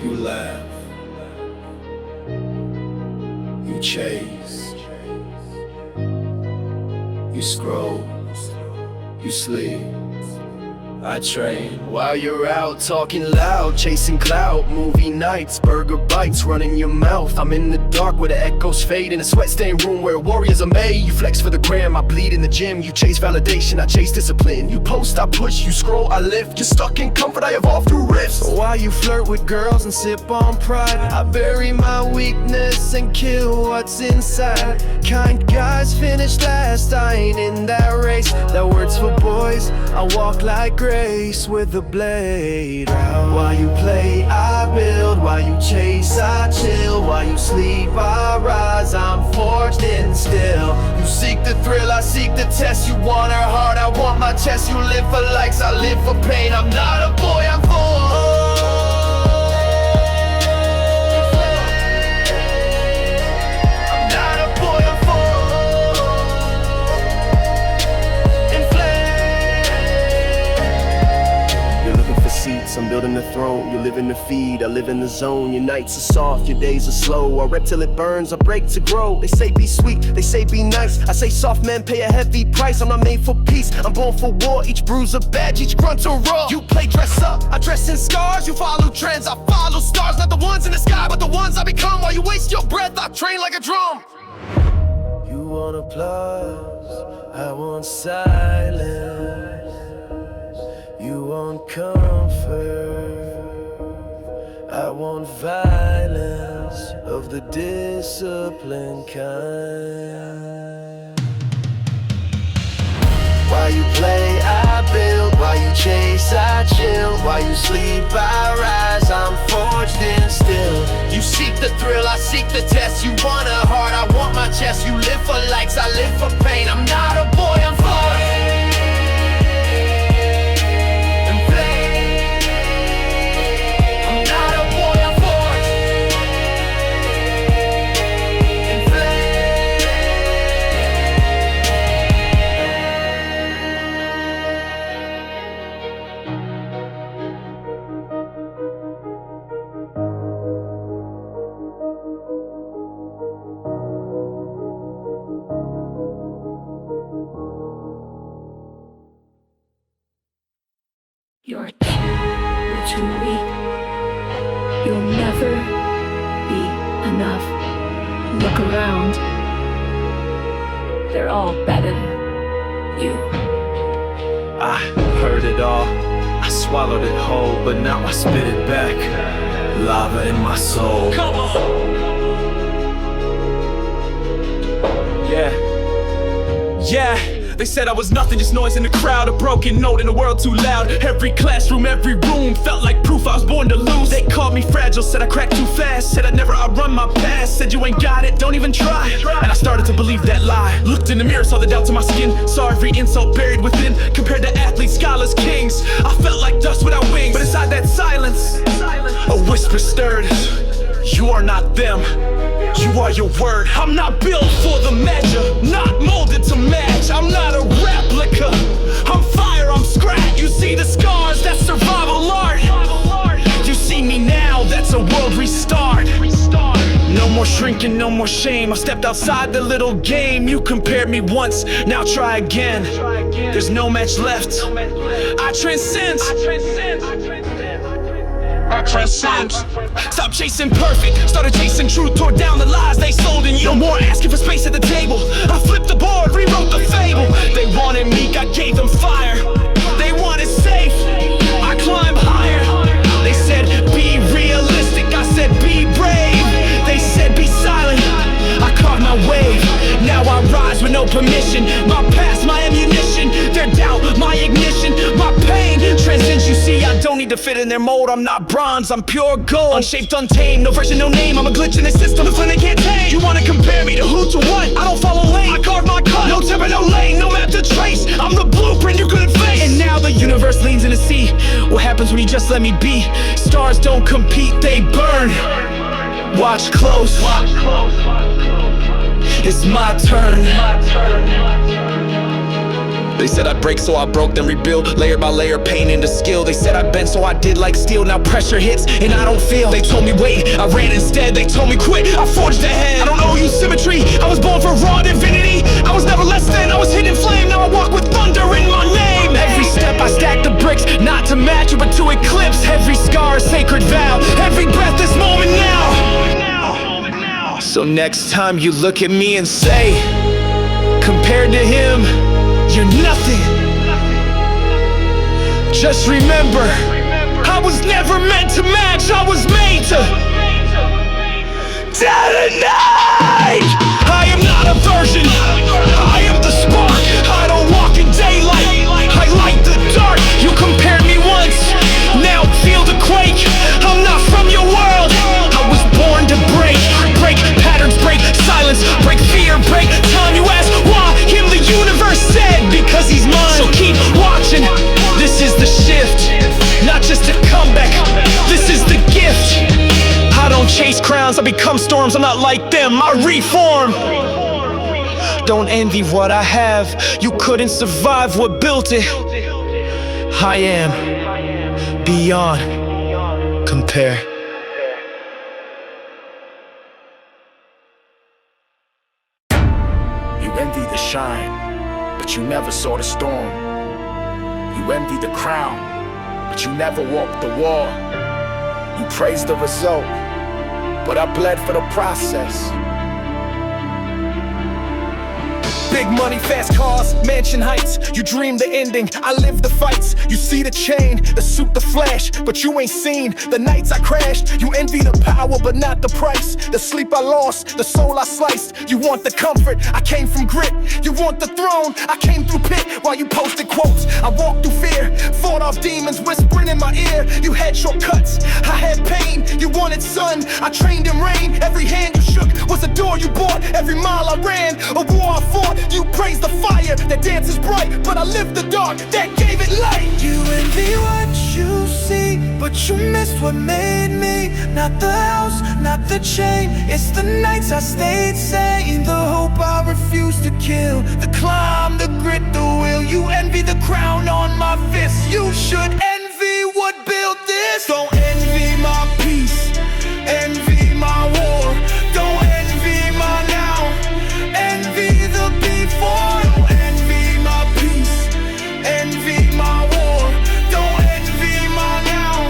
You laugh, you chase, you scroll, you sleep. I train while you're out talking loud, chasing clout, movie nights, burger bites running your mouth. I'm in the dark where the echoes fade, in a sweat-stained room where warriors are made. You flex for the gram, I bleed in the gym. You chase validation, I chase discipline. You post, I push, you scroll, I lift. You're stuck in comfort, I evolve through rifts. While you flirt with girls and sip on pride, I bury my weakness and kill what's inside. Kind guys finish last, I ain't in that race. That word's for boys, I walk like grace with the blade out. While you play, I build. While you chase, I chill. While you sleep, I rise. I'm forged in steel. You seek the thrill, I seek the test. You want her heart, I want my chest. You live for likes, I live for pain. I'm not a boy, I'm full. I'm building the throne, you live in the feed, I live in the zone. Your nights are soft, your days are slow. I rep till it burns, I break to grow. They say be sweet, they say be nice. I say soft men pay a heavy price. I'm not made for peace, I'm born for war. Each bruise a badge, each grunt a raw. You play dress up, I dress in scars. You follow trends, I follow stars. Not the ones in the sky, but the ones I become. While you waste your breath, I train like a drum. You want applause, I want silence. You want comfort, I want violence of the disciplined kind. While you play, I build. While you chase, I chill. While you sleep, I rise. I'm forged in steel. You seek the thrill, I seek the test. You want a heart, I want my chest. You live for likes, I live for pain. I'm not a boy, I'm forged. You're too weak. You'll never be enough. Look around. They're all better than you. I heard it all, I swallowed it whole, but now I spit it back. Lava in my soul. Come on. Yeah. They said I was nothing, just noise in the crowd. A broken note in the world too loud. Every classroom, every room felt like proof I was born to lose. They called me fragile, said I cracked too fast. Said I'd never outrun my past. Said you ain't got it, don't even try. And I started to believe that lie. Looked in the mirror, saw the doubts in my skin. Saw every insult buried within. Compared to athletes, scholars, kings, I felt like dust without wings. But inside that silence, a whisper stirred. You are not them, you are your word. I'm not built for the measure, not molded to match. I'm not a replica, I'm fire, I'm scratch. You see the scars, that's survival art. You see me now, that's a world restart. No more shrinking, no more shame. I stepped outside the little game. You compared me once, now try again. There's no match left, I transcend. Stop chasing perfect, started chasing truth. Tore down the lies they sold in you. No more asking for space at the table. I flipped the board, rewrote the fable. They wanted meek, I gave them fire. They wanted safe, I climbed higher. They said be realistic, I said be brave. They said be silent, I carved my wave. Now I rise with no permission. My past, my ammunition. Their doubt, my ignition. My pain transcends, you see. I don't need to fit in their mold. I'm not bronze, I'm pure gold. Unshaped, untamed, no version, no name. I'm a glitch in the system, it's when they can't tame. You wanna compare me to who, to what? I don't follow lane, I carve my cut. No temper, no lane, no map to trace. I'm the blueprint you couldn't face. And now the universe leans in the sea. What happens when you just let me be? Stars don't compete, they burn. Watch close, it's my turn. They said I'd break, so I broke, then rebuild. Layer by layer, pain into skill. They said I'd bend, so I did like steel. Now pressure hits, and I don't feel. They told me wait, I ran instead. They told me quit, I forged ahead. I don't owe you symmetry, I was born for raw divinity. I was never less than, I was hidden flame. Now I walk with thunder in my name. Every step I stack the bricks, not to match it, but to eclipse. Every scar a sacred vow, every breath this moment now. So next time you look at me and say, compared to him, you're nothing. Just remember, I was never meant to match, I was made to detonate. I am not a version, I am the spark. I don't walk in daylight, I light the dark. You compared me once, now feel the quake. I'm not from your world, I was born to break. Break patterns, break silence, break fear, break time. You ask why, him the universe said, because he's mine. So keep watching, this is the shift, not just a comeback, this is the gift. I don't chase crowns, I become storms. I'm not like them, I reform. Don't envy what I have, you couldn't survive what built it. I am beyond compare. You envy the shine, but you never saw the storm. You envy the crown, but you never walked the wall. You praise the result, but I bled for the process. Big money, fast cars, mansion heights. You dream the ending, I live the fights. You see the chain, the suit, the flash, but you ain't seen the nights I crashed. You envy the power, but not the price. The sleep I lost, the soul I sliced. You want the comfort, I came from grit. You want the throne, I came through pit. While you posted quotes, I walked through fear. Fought off demons whispering in my ear. You had shortcuts, I had pain. You wanted sun, I trained in rain. Every hand you shook was a door you bought. Every mile I ran, a war I fought. You praise the fire that dances bright, but I live the dark that gave it light. You envy what you see, but you missed what made me. Not the house, not the chain, it's the nights I stayed sane. The hope I refused to kill, the climb, the grit, the will. You envy the crown on my fist, you should envy what built this. Don't envy my peace, envy my war. Don't envy my now, envy the before. Don't envy my peace, envy my war. Don't envy my now,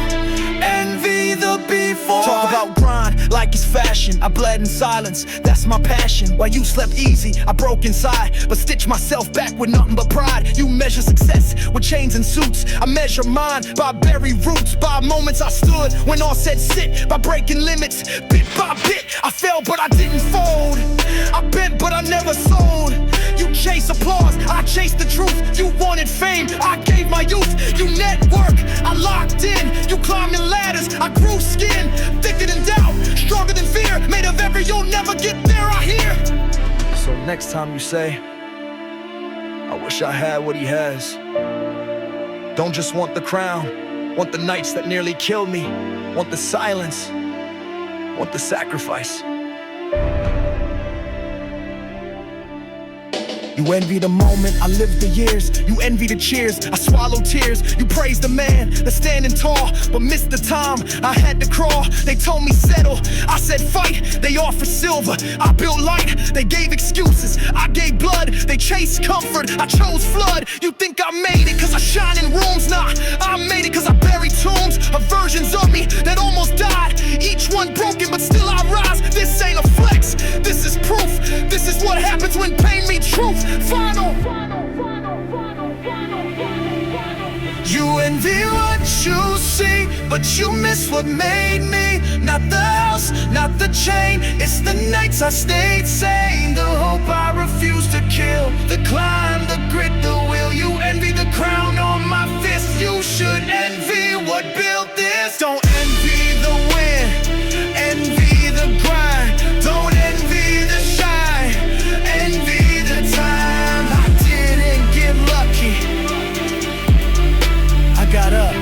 envy the before. Talk about grind like it's fashion. I bled in silence, that's my passion. While you slept easy, I broke inside, but stitched myself back with nothing but pride. You measure success with chains and suits, I measure mine by buried roots. By moments I stood when all said sit, by breaking limits, bit by bit. I fell but I didn't fold, I bent but I never sold. You chase applause, I chased the truth. You wanted fame, I gave my youth. You network, I locked in. You climbing ladders, I grew skin. Thicker than doubt, stronger than fear. Made of every you'll never get there, I hear. So next time you say, I wish I had what he has. Don't just want the crown, want the nights that nearly killed me. Want the silence, want the sacrifice. You envy the moment, I lived the years. You envy the cheers, I swallow tears. You praise the man that's standing tall, but missed the time, I had to crawl. They told me settle, I said fight. They offered silver, I built light. They gave excuses, I gave blood. They chased comfort, I chose flood. You think I made it cause I shine in rooms? Nah, I made it cause I buried tombs of versions of me that almost died. Each one broken, but still I rise. This ain't a flex, this is proof. This is what happens when pain meets truth. Final. You envy what you see, but you miss what made me. Not the house, not the chain, it's the nights I stayed sane. The hope I refused to kill, the climb, the grit, the will. You envy the crown on my fist, you should envy what built this. Don't envy the win, envy the grind. Don't envy the shine, envy the time. I didn't get lucky, I got up.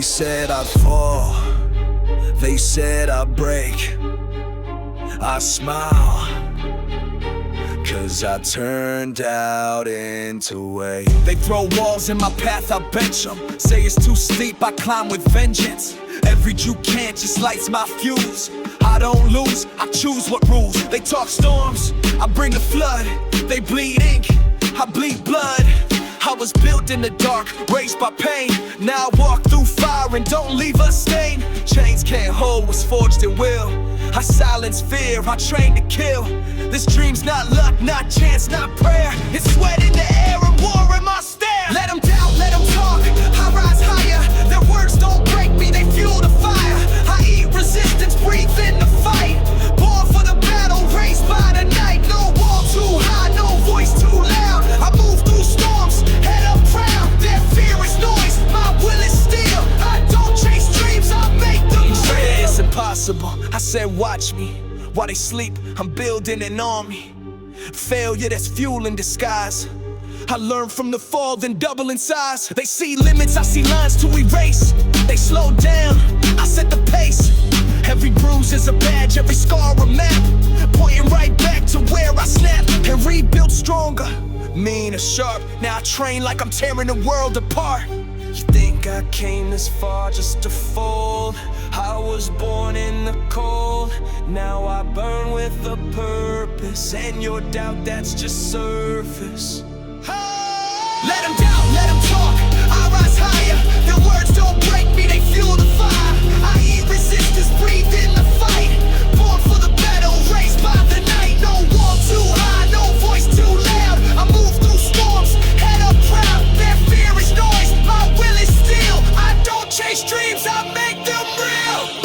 said I'd fall, they said I'd break. I smile, 'cause I turned out into a. They throw walls in my path, I bench them. Say it's too steep, I climb with vengeance. Every Jew can't just lights my fuse. I don't lose, I choose what rules. They talk storms, I bring the flood. They bleed ink, I bleed blood. I was built in the dark, raised by pain. Now I walk through fire and don't leave a stain. Chains can't hold what's forged at will. I silence fear, I train to kill. This dream's not luck, not chance, not prayer. It's sweat in the air and war in my stare. Let them doubt, let them talk, I rise higher. Their words don't break me, they fuel the fire. I eat resistance, breathe in the fight. Born for the battle, raised by the night. No wall too high, no voice too loud. I move through storms, head up proud. Their fear is noise, my will is steel. I don't chase dreams, I make them real. It's impossible, I said watch me. While they sleep, I'm building an army. Failure, that's fuel in disguise. I learn from the fall, then double in size. They see limits, I see lines to erase. They slow down, I set the pace. Every bruise is a badge, every scar a map, pointing right back to where I snapped and rebuilt stronger. Mean or sharp, now I train like I'm tearing the world apart. You think I came this far just to fold? I was born in the cold, now I burn with a purpose. And your doubt, that's just surface. Let them doubt, let them talk, I rise higher. Their words don't break me, they fuel the fire. I eat resistance, breathe in the fight. Born for the battle, raised by the night. No wall too high, no voice too loud. I move through storms, head up proud. Their fear is noise, my will is steel. I don't chase dreams, I make them real.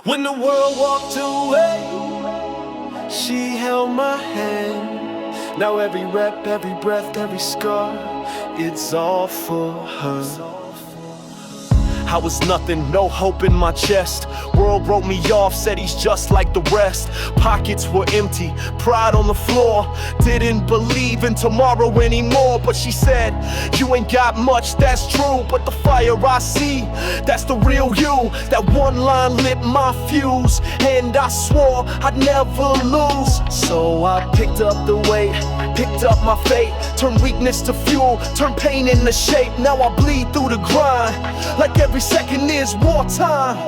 When the world walked away, she held my hand. Now every rep, every breath, every scar, it's all for her. I was nothing, no hope in my chest. World wrote me off, said he's just like the rest. Pockets were empty, pride on the floor. Didn't believe in tomorrow anymore. But she said, you ain't got much, that's true. But the fire I see, that's the real you. That one line lit my fuse, and I swore I'd never lose. So I picked up the weight, picked up my fate. Turned weakness to fuel, turned pain into shape. Now I bleed through the grind, like every second is wartime.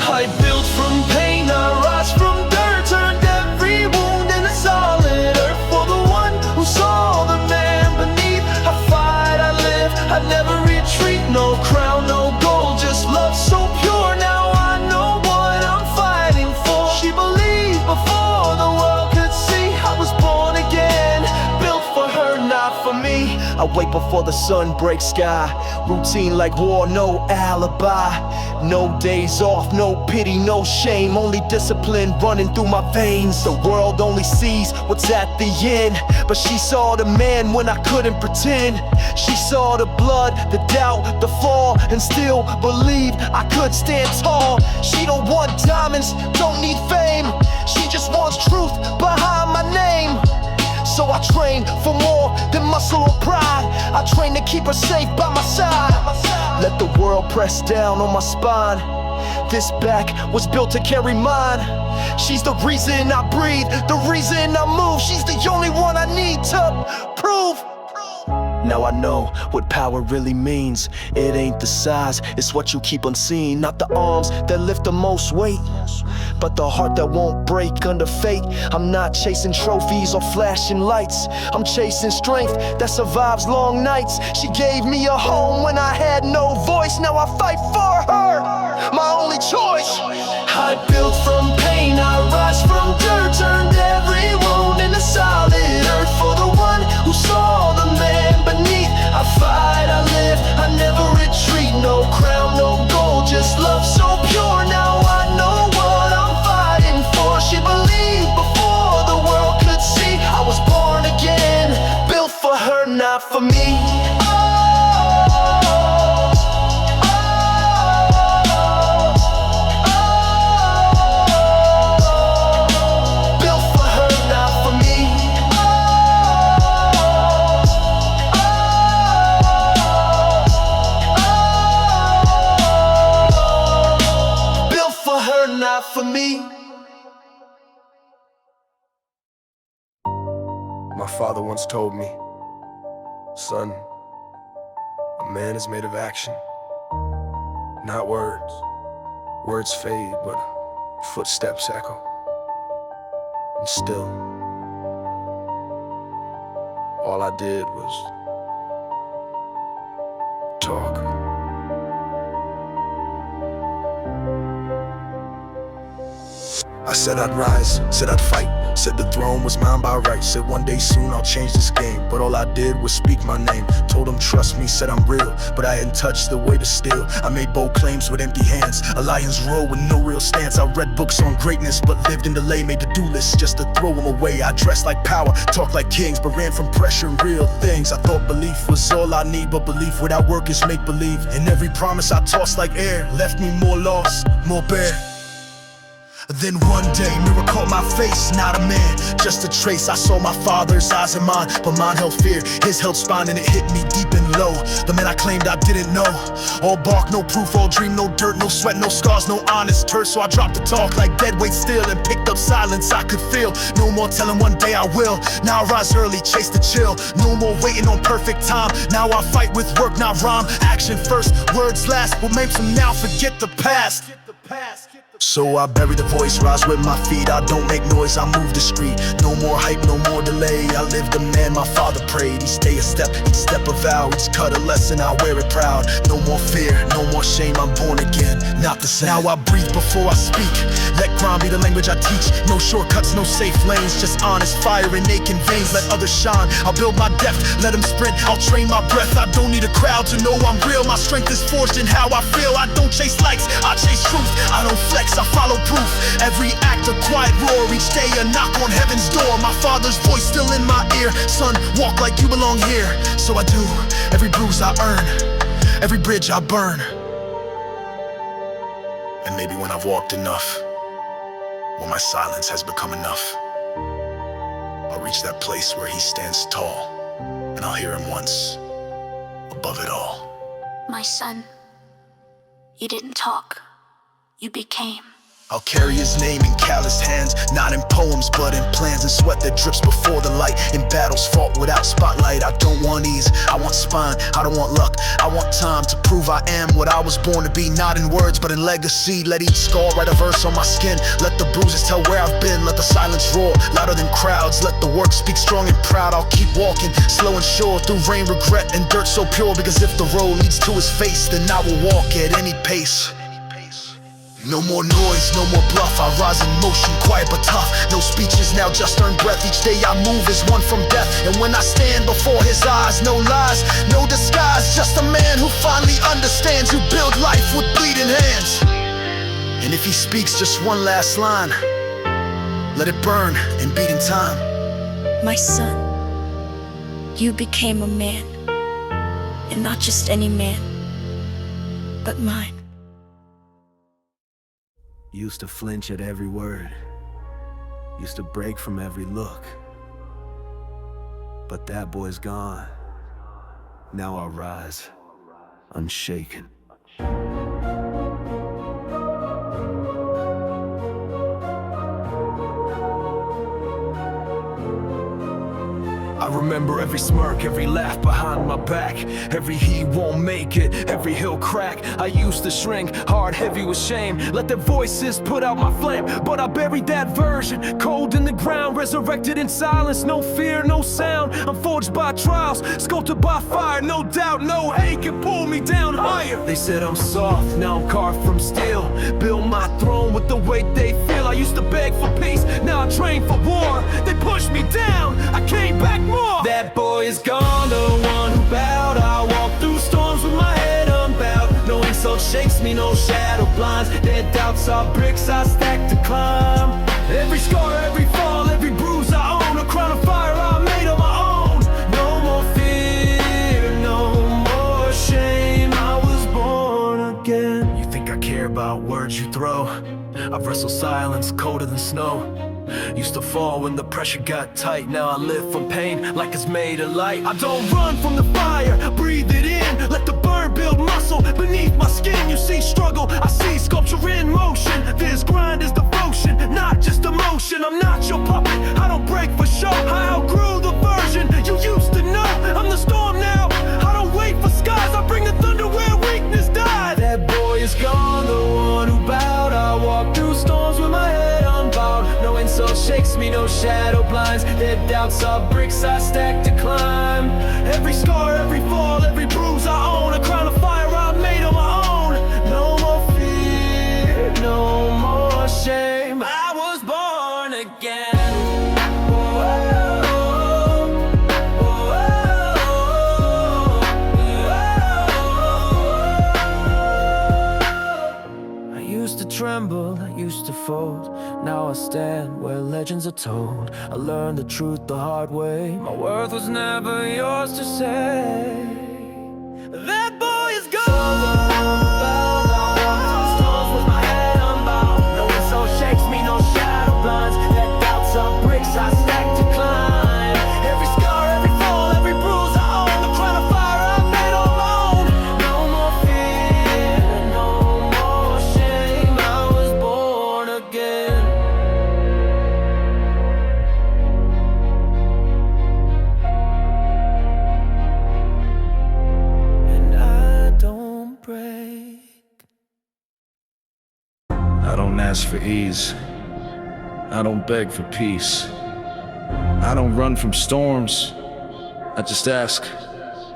I built from pain, I rise from dirt. Turned every wound into solid earth. For the one who saw the man beneath. I fight, I live, I never retreat. No crown, no gold, just love so pure. Now I know what I'm fighting for. She believed before the world could see. I was born again, built for her, not for me. I wait before the sun breaks sky. Routine like war, no alibi. No days off, no pity, no shame. Only discipline running through my veins. The world only sees what's at the end, but she saw the man when I couldn't pretend. She saw the blood, the doubt, the fall, and still believed I could stand tall. She don't want diamonds, don't need fame. She just wants truth behind my name. So I train for more than muscle or pride. I train to keep her safe by my side. Let the world press down on my spine. This back was built to carry mine. She's the reason I breathe, the reason I move. She's the only one I need to prove. Now I know what power really means. It ain't the size, it's what you keep unseen. Not the arms that lift the most weight, but the heart that won't break under fate. I'm not chasing trophies or flashing lights. I'm chasing strength that survives long nights. She gave me a home when I had no voice. Now I fight for her, my only choice. I built from pain, I rise from dirt. Turned every wound into solid earth. For the one who saw the man beneath. I fight, I live, I never retreat. No crown, no gold, just love so pure. Now I know what I'm fighting for. She believes not for me. Built for her, not for me. Built for her, not for me. My father once told me, son, a man is made of action, not words. Words fade, but footsteps echo. And still, all I did was talk. I said I'd rise, said I'd fight, said the throne was mine by right, said one day soon I'll change this game. But all I did was speak my name, told them trust me, said I'm real, but I hadn't touched the way to steal. I made bold claims with empty hands, a lion's roar with no real stance. I read books on greatness, but lived in delay, made to-do lists just to throw them away. I dressed like power, talked like kings, but ran from pressure and real things. I thought belief was all I need, but belief without work is make-believe. And every promise I tossed like air left me more lost, more bare. Then one day, mirror caught my face, not a man, just a trace. I saw my father's eyes in mine, but mine held fear, his held spine, and it hit me deep and low. The man I claimed I didn't know, all bark, no proof, all dream, no dirt, no sweat, no scars, no honest turf. So I dropped the talk like dead weight still, and picked up silence I could feel. No more telling one day I will, now I rise early, chase the chill. No more waiting on perfect time, now I fight with work, not rhyme. Action first, words last, what makes them now forget the past. So I bury the voice, rise with my feet. I don't make noise, I move discreet. No more hype, no more delay. I live the man my father prayed. Each day a step, each step a vow. Each cut a lesson, I wear it proud. No more fear, no more shame, I'm born again, not the same. Now I breathe before I speak. Let crime be the language I teach. No shortcuts, no safe lanes, just honest fire in aching veins. Let others shine, I'll build my depth. Let them sprint, I'll train my breath. I don't need a crowd to know I'm real. My strength is forged in how I feel. I don't chase likes, I chase truth. I don't flex, I follow proof. Every act a quiet roar, each day a knock on heaven's door. My father's voice still in my ear. Son, walk like you belong here. So I do, every bruise I earn, every bridge I burn. And maybe when I've walked enough, when my silence has become enough, I'll reach that place where he stands tall, and I'll hear him once, above it all. My son, you didn't talk, you became. I'll carry his name in calloused hands, not in poems but in plans, and sweat that drips before the light. In battles fought without spotlight, I don't want ease, I want spine, I don't want luck. I want time to prove I am what I was born to be, not in words but in legacy. Let each scar write a verse on my skin. Let the bruises tell where I've been. Let the silence roar louder than crowds. Let the work speak strong and proud. I'll keep walking, slow and sure, through rain, regret, and dirt so pure. Because if the road leads to his face, then I will walk at any pace. No more noise, no more bluff. I rise in motion, quiet but tough. No speeches now, just earned breath. Each day I move is one from death. And when I stand before his eyes, no lies, no disguise. Just a man who finally understands, who build life with bleeding hands. And if he speaks just one last line, let it burn and beat in time. My son, you became a man. And not just any man, but mine. Used to flinch at every word, used to break from every look. But that boy's gone. Now I'll rise, unshaken. I remember every smirk, every laugh behind my back. Every he won't make it, every he'll crack. I used to shrink, hard, heavy with shame. Let their voices put out my flame. But I buried that version, cold in the ground. Resurrected in silence, no fear, no sound. I'm forged by trials, sculpted by fire. No doubt, no hate can pull me down higher. They said I'm soft, now I'm carved from steel. Build my throne with the weight they feel. I used to beg for peace, now I train for war. They pushed me down, I came back more. That boy is gone, the one who bowed. I walk through storms with my head unbowed. No insult shakes me, no shadow blinds. Dead doubts are bricks I stack to climb. Every scar, every fall, every bruise I own. A crown of fire I made on my own. No more fear, words you throw. I've wrestled silence colder than snow. Used to fall when the pressure got tight. Now I live from pain like it's made of light. I don't run from the fire, I breathe it in. Let the burn build muscle beneath my skin. You see struggle, I see sculpture in motion. This grind is devotion, not just emotion. I'm not your puppet, I don't break for show. I outgrew the version you used to know. I'm the storm now, I don't wait for skies. I bring the thunder where weakness died. That boy is gone, the one who bowed. I walk through storms with my head unbowed. No insult shakes me, no shadow blinds. Their doubts are bricks I stack to climb. Every scar, every fall, every bruise I own. A crown of fire I made on my own. No more fear, no more shame. I was born again. I used to tremble, I used to fold. Now I stand where legends are told. I learned the truth the hard way. My worth was never yours to say. That boy is gone. Storms with my head unbound. No insult shakes me, no shadow blinds. That doubts are bricks I stack to climb. Every scar, every fall, every bruise I own. The crown of fire I made on my own. No more fear, no more shame. I was born again. And I don't break. I don't ask for ease. I don't beg for peace. I don't run from storms. I just ask,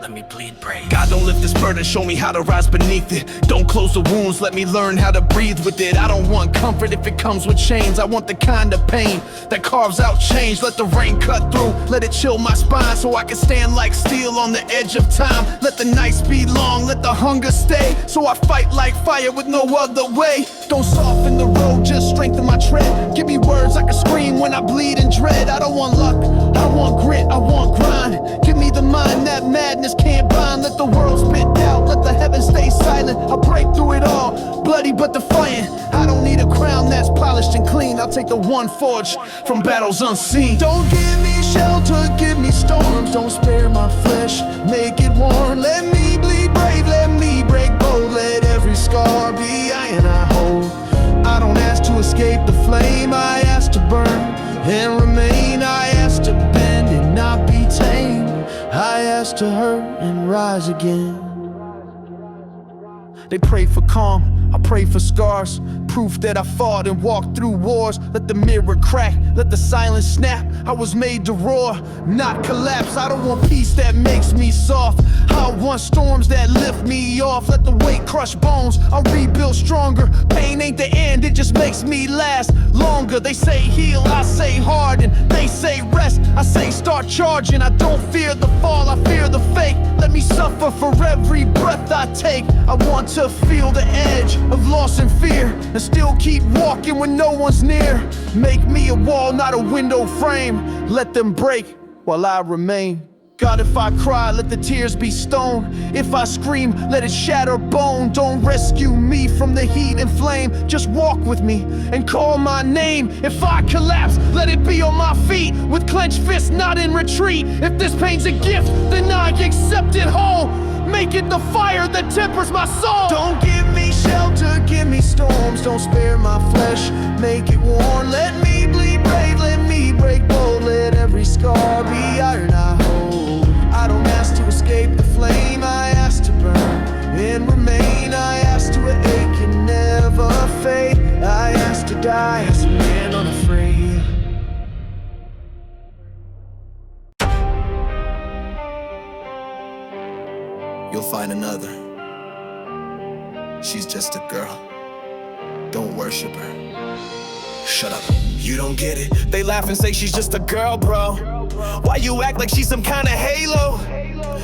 Let me bleed brave. God, don't lift this burden, show me how to rise beneath it. Don't close the wounds, let me learn how to breathe with it. I don't want comfort if it comes with chains. I want the kind of pain that carves out change. Let the rain cut through, let it chill my spine, so I can stand like steel on the edge of time. Let the nights be long, let the hunger stay, so I fight like fire with no other way. Don't soften the road, just strengthen my tread. Give me words I can scream when I bleed in dread. I don't want luck, I want grit, I want grind. Give me the mind that madness can't bind. Let the world spit out, let the heavens stay silent. I'll break through it all, bloody but defiant. I don't need a crown that's polished and clean. I'll take the one forged from battles unseen. Don't give me shelter, give me storms. Don't spare my flesh, make it warm. Let me bleed brave, let me break bold. Let every scar be iron I hold. I don't ask to escape the flame, I ask to burn and remain. I ask to bend and not be tamed. I ask to hurt and rise again. They pray for calm, I pray for scars. Proof that I fought and walked through wars. Let the mirror crack, let the silence snap. I was made to roar, not collapse. I don't want peace that makes me soft. I want storms that lift me off. Let the weight crush bones, I'll rebuild stronger. Pain ain't the end, it just makes me last longer. They say heal, I say harden. They say rest, I say start charging. I don't fear the fall, I fear the fake. Let me suffer for every breath I take. I want to feel the edge of loss and fear, and still keep walking when no one's near. Make me a wall, not a window frame. Let them break while I remain. God, if I cry, let the tears be stone. If I scream, let it shatter bone. Don't rescue me from the heat and flame. Just walk with me and call my name. If I collapse, let it be on my feet, with clenched fists, not in retreat. If this pain's a gift, then I accept it whole. Make it the fire that tempers my soul. Don't give me shelter, give me storms. Don't spare my flesh, make it warm. Let me bleed brave, let me break bold. Let every scar be iron I hold. I don't ask to escape the flame, I ask to burn and remain. I ask to ache and never fade. I ask to die as a man unafraid. You'll find another. She's just a girl. Don't worship her. Shut up. You don't get it. They laugh and say she's just a girl, bro. Why you act like she's some kind of halo?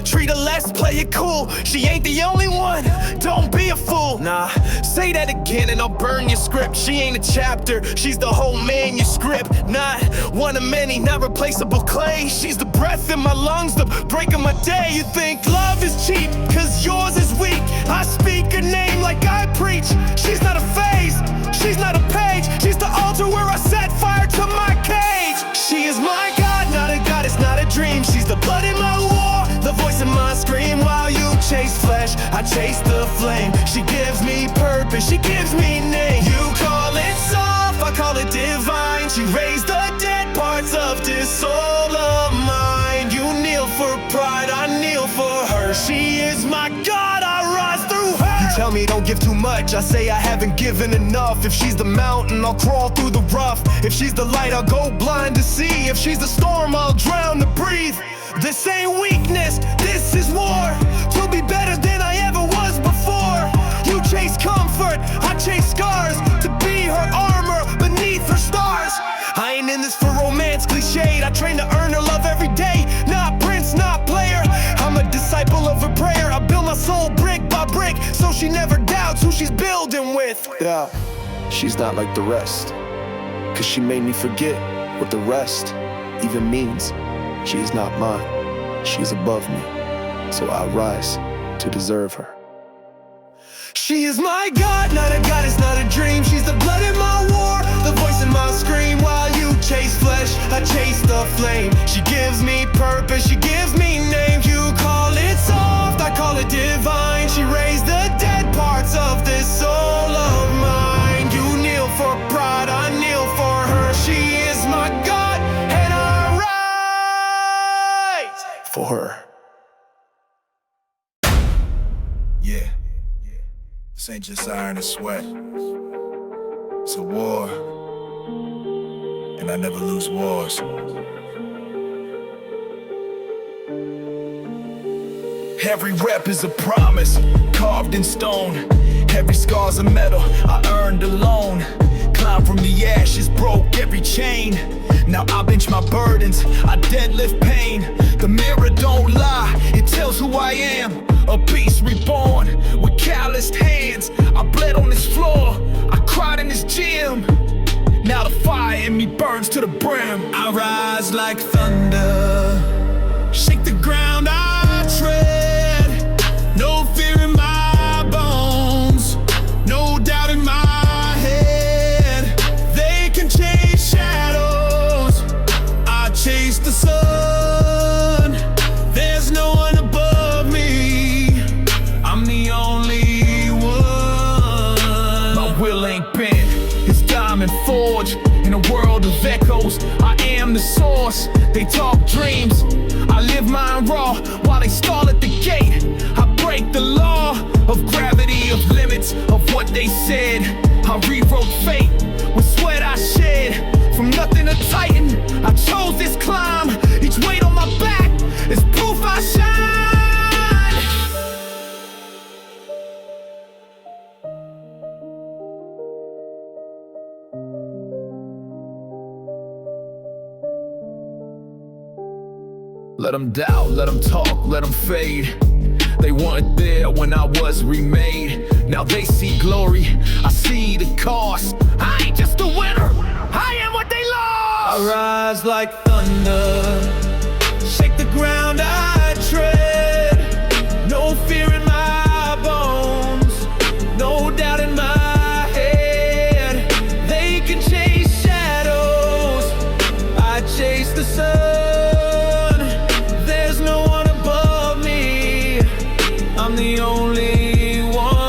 Treat her less, play it cool. She ain't the only one. Don't be a fool. Nah, say that again and I'll burn your script. She ain't a chapter, she's the whole manuscript. Not one of many, not replaceable clay. She's the breath in my lungs, the break of my day. You think love is cheap, cause yours is weak. I speak her name like I preach. She's not a phase, She's not a page, she's the altar where I set fire to my cage. She is my God, not a goddess, not a dream. She's the blood in my war, the voice in my scream. While you chase flesh, I chase the flame. She gives me purpose, she gives me name. You call it soft, I call it divine. She raised the dead parts of this soul of mine. You kneel for pride, I kneel for her. She is my God, I rise through her. You tell me don't give too much, I say I haven't given enough. If she's the mountain, I'll crawl through the rough. If she's the light, I'll go blind to see. If she's the storm, I'll drown to breathe. This ain't weakness, this is war. To be better than I ever was before. You chase comfort, I chase scars. To be her armor beneath her stars. I ain't in this for romance, cliched. I train to earn her love every day. Not prince, not player. I'm a disciple of her prayer. I build my soul brick by brick, so she never doubts who she's building with. Yeah, she's not like the rest, cause she made me forget what the rest even means. She is not mine, she's above me, so I rise to deserve her. She is my God, not a goddess, not a dream. She's the blood in my war, the voice in my scream. While you chase flesh, I chase the flame. She gives me purpose, she gives me name. You call it soft, I call it divine. She raised the dead parts of this soul of mine. You kneel for pride, I kneel for her. She is my God, and I rise for her. Yeah. This ain't just iron and sweat. It's a war, and I never lose wars. Every rep is a promise, carved in stone. Every scar's a medal I earned alone. Climbed from the ashes, broke every chain. Now I bench my burdens, I deadlift pain. The mirror don't lie, it tells who I am. A beast reborn with calloused hands. I bled on this floor, I cried in this gym. Now the fire in me burns to the brim. I rise like thunder, shake the ground I tread. No fear in my bones, no doubt in my head. They can chase shadows, I chase the sun. There's no one above me, I'm the only one. My will ain't bent, it's diamond forged. In a world of echoes, I am the source. They talk dreams, I live mine raw. While they stall at the gate, I break the law of gravity, of limits, of what they said. I rewrote fate with sweat I shed. From nothing to titan, I chose this climb. Each weight on my back is proof I shine. Let them doubt, let them talk, let them fade. They weren't there when I was remade. Now they see glory, I see the cost. I ain't just a winner, I am what they lost. I rise like thunder, shake the ground I tread. No fear in my bones, no doubt in my head. They can chase shadows, I chase the sun. I'm the only one.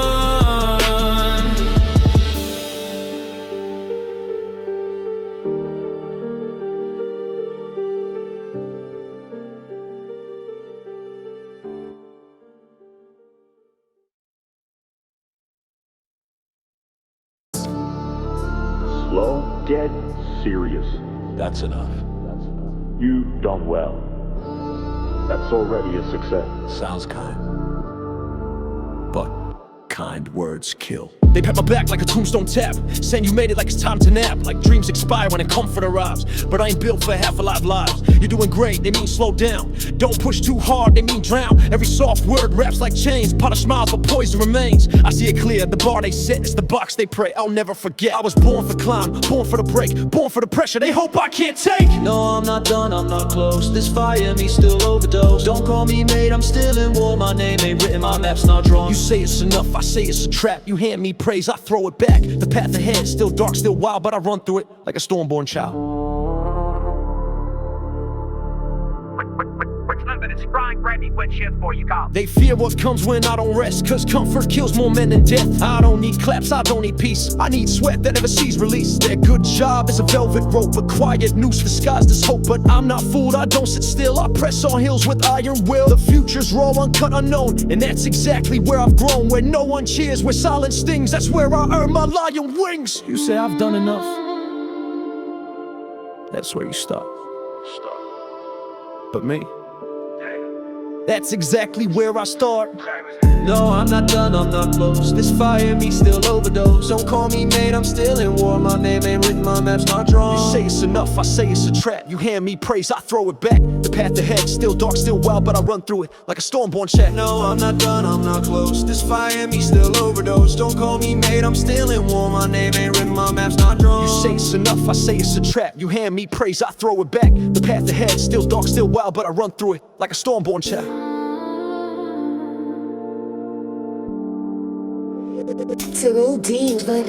Slow, dead, serious. That's enough. You've done well. That's already a success. Sounds kind, but kind words kill. They pat my back like a tombstone tap, saying you made it like it's time to nap. Like dreams expire when comfort arrives, but I ain't built for half alive lives. You're doing great, they mean slow down. Don't push too hard, they mean drown. Every soft word wraps like chains, pot of smiles but poison remains. I see it clear, the bar they set is the box they pray. I'll never forget, I was born for climb, born for the break, born for the pressure they hope I can't take. No, I'm not done, I'm not close. This fire in me still overdose. Don't call me mate, I'm still in war. My name ain't written, my map's not drawn. You say it's enough, I say it's a trap. You hand me praise, I throw it back. The path ahead, still dark, still wild, but I run through it like a storm-born child. They fear what comes when I don't rest, cause comfort kills more men than death. I don't need claps, I don't need peace, I need sweat that never sees release. Their good job is a velvet rope, a quiet noose disguised as hope. But I'm not fooled, I don't sit still, I press on hills with iron will. The future's raw, uncut, unknown, and that's exactly where I've grown. Where no one cheers, where silence stings, that's where I earn my lion wings. You say I've done enough, that's where you stop. But me, that's exactly where I start. No, I'm not done, I'm not close. This fire in me still overdose. Don't call me mate, I'm still in war. My name ain't written, my map's not drawn. You say it's enough, I say it's a trap. You hand me praise, I throw it back. The path ahead, still dark, still wild, but I run through it like a storm-born chat. No, I'm not done, I'm not close. This fire in me still overdose. Don't call me mate, I'm still in war. My name ain't written, my map's not drawn. You say it's enough, I say it's a trap. You hand me praise, I throw it back. The path ahead, still dark, still wild, but I run through it like a storm-born chat. Too deep, but